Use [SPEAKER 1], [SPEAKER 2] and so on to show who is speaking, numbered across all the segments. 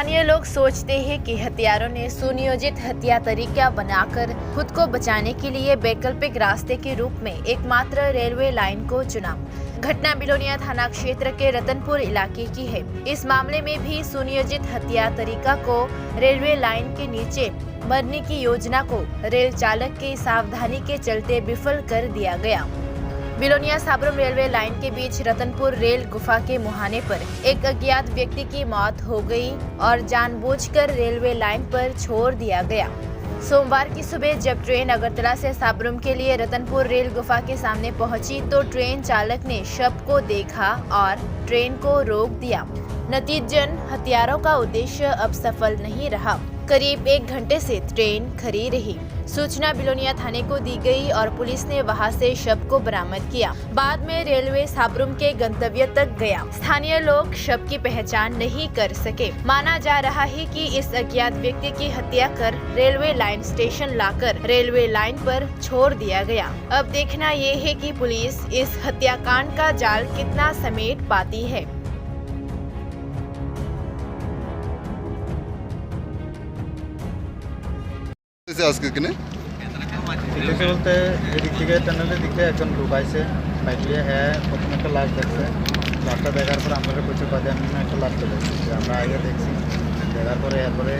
[SPEAKER 1] स्थानीय लोग सोचते हैं कि हत्यारों ने सुनियोजित हत्या तरीका बनाकर खुद को बचाने के लिए वैकल्पिक रास्ते के रूप में एकमात्र रेलवे लाइन को चुना। घटना बिलोनिया थाना क्षेत्र के रतनपुर इलाके की है। इस मामले में भी सुनियोजित हत्या तरीका को रेलवे लाइन के नीचे मरने की योजना को रेल चालक की सावधानी के चलते विफल कर दिया गया। बिलोनिया साबरुम रेलवे लाइन के बीच रतनपुर रेल गुफा के मुहाने पर एक अज्ञात व्यक्ति की मौत हो गई और जानबूझकर रेलवे लाइन पर छोड़ दिया गया। सोमवार की सुबह जब ट्रेन अगरतला से साबरुम के लिए रतनपुर रेल गुफा के सामने पहुंची तो ट्रेन चालक ने शव को देखा और ट्रेन को रोक दिया। नतीजतन हत्यारों का उद्देश्य अब सफल नहीं रहा। करीब 1 घंटे से ट्रेन खड़ी रही। सूचना बिलोनिया थाने को दी गई और पुलिस ने वहां से शव को बरामद किया। बाद में रेलवे साबरुम के गंतव्य तक गया। स्थानीय लोग शव की पहचान नहीं कर सके। माना जा रहा है कि इस अज्ञात व्यक्ति की हत्या कर रेलवे लाइन स्टेशन लाकर रेलवे लाइन पर छोड़ दिया गया। अब देखना ये है कि पुलिस इस हत्याकांड का जाल कितना समेट पाती है।
[SPEAKER 2] আজকে কিনে
[SPEAKER 3] দেখতে বলতে এদিক থেকে টানেলের দিকে একজন লোক আইসে বাইক নিয়ে প্রথমে একটা লাশ দেখছে। লাশটা দেখার পরে আমরা কিছু বাদে আমি একটা লাশ চলে এসেছি। আমরা আগে দেখছি, দেখার পরে এরপরে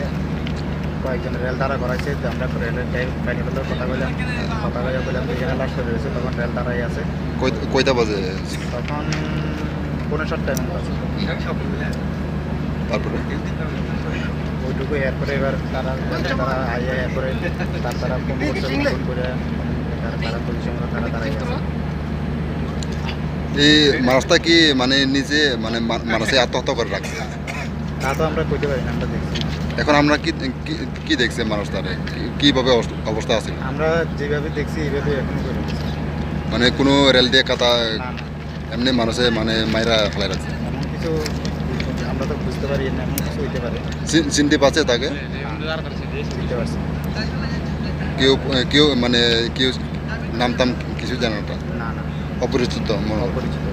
[SPEAKER 3] কয়েকজন রেল দ্বারা করাইছে। আমরা রেলের প্যাকেটের কথা বললাম এখানে লাশ চলে এসেছে। তখন রেল দ্বারাই আছে।
[SPEAKER 2] কয়টা বাজে?
[SPEAKER 3] তখন 7:30 টাইম আছে।
[SPEAKER 2] তারপরে
[SPEAKER 3] ওইটুকু এরপরে এবার তারা আইয়া এরপরে তারা ফোন করে তারা পরিশ্রম তারা দাঁড়াই আছে।
[SPEAKER 2] এই মানুষটা কি মানে নিজে মানে মানুষে আত্মহত্যা করে রাখছে?
[SPEAKER 3] তা তো আমরা কইতে পারি না, আমরা দেখছি।
[SPEAKER 2] এখন আমরা কি দেখছি মানুষটার কিভাবে অবস্থা আছে?
[SPEAKER 3] আমরা যেভাবে দেখছি এইভাবে এখন করে
[SPEAKER 2] মানে কোনো রেল দিয়ে কাটা এমনি মানুষে মানে মাইরা ফেলাই রাখছে।
[SPEAKER 3] এমন কিছু আমরা তো বুঝতে পারি না, এমন কিছু হইতে পারে।
[SPEAKER 2] চিনতে পারছে তাকে?
[SPEAKER 3] বুঝতে পারছি।
[SPEAKER 2] কেউ মানে কেউ নাম টাম কিছু জানে না?
[SPEAKER 3] না না,
[SPEAKER 2] অপরিচিত
[SPEAKER 3] অপরিচিত।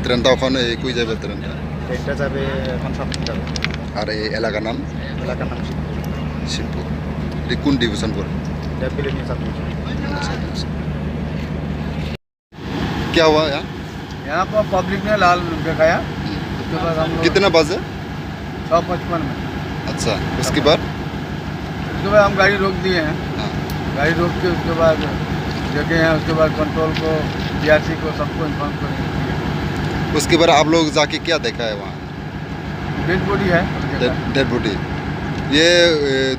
[SPEAKER 2] ট্রেনটা ওখানে কই যাবে?
[SPEAKER 3] ট্রেনটা যাবে এখন স্বপ্ন যাবে।
[SPEAKER 2] আর এই এলাকার নাম শিবপুর। এটি কোন ডিভিশন করে?
[SPEAKER 3] बिलोनिया साबरुम।
[SPEAKER 2] क्या हुआ यहाँ?
[SPEAKER 4] यहाँ पर पब्लिक ने लाल दिखाया। उसके बाद हम लोग
[SPEAKER 2] कितना बजे?
[SPEAKER 4] 6:55 में।
[SPEAKER 2] अच्छा, उसके बाद
[SPEAKER 4] हम गाड़ी रोक दिए हैं।
[SPEAKER 2] हाँ।
[SPEAKER 4] गाड़ी रोक के उसके बाद जगह हैं, उसके बाद कंट्रोल को बीआरसी को सबको इन्फॉर्म करेंगे।
[SPEAKER 2] उसके बाद आप लोग जाके क्या देखा है वहाँ?
[SPEAKER 4] डेड बॉडी है।
[SPEAKER 2] Dead body. ये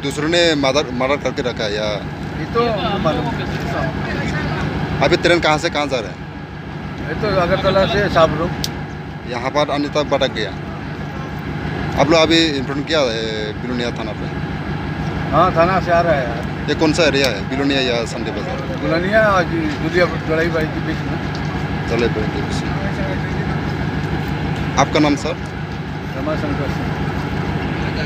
[SPEAKER 2] दूसरों ने मर्डर करके रखा है या?
[SPEAKER 4] ये तो मालूम है।
[SPEAKER 2] अभी ट्रेन कहाँ से कहाँ जा रहे हैं?
[SPEAKER 4] ये तो अगरतला से साबरुम।
[SPEAKER 2] यहाँ पर आने तक भटक गया। आप लोग अभी इन्फॉर्म किया बिलोनिया थाना पे?
[SPEAKER 4] हाँ, थाना से आ रहा है।
[SPEAKER 2] ये कौन सा एरिया है, बिलोनिया या संडे बाजार?
[SPEAKER 4] बिलोनिया और दुलिया चौड़ाई बाड़ी के बीच में।
[SPEAKER 2] चले आपका नाम सर?
[SPEAKER 4] रमाशंकर सिंह।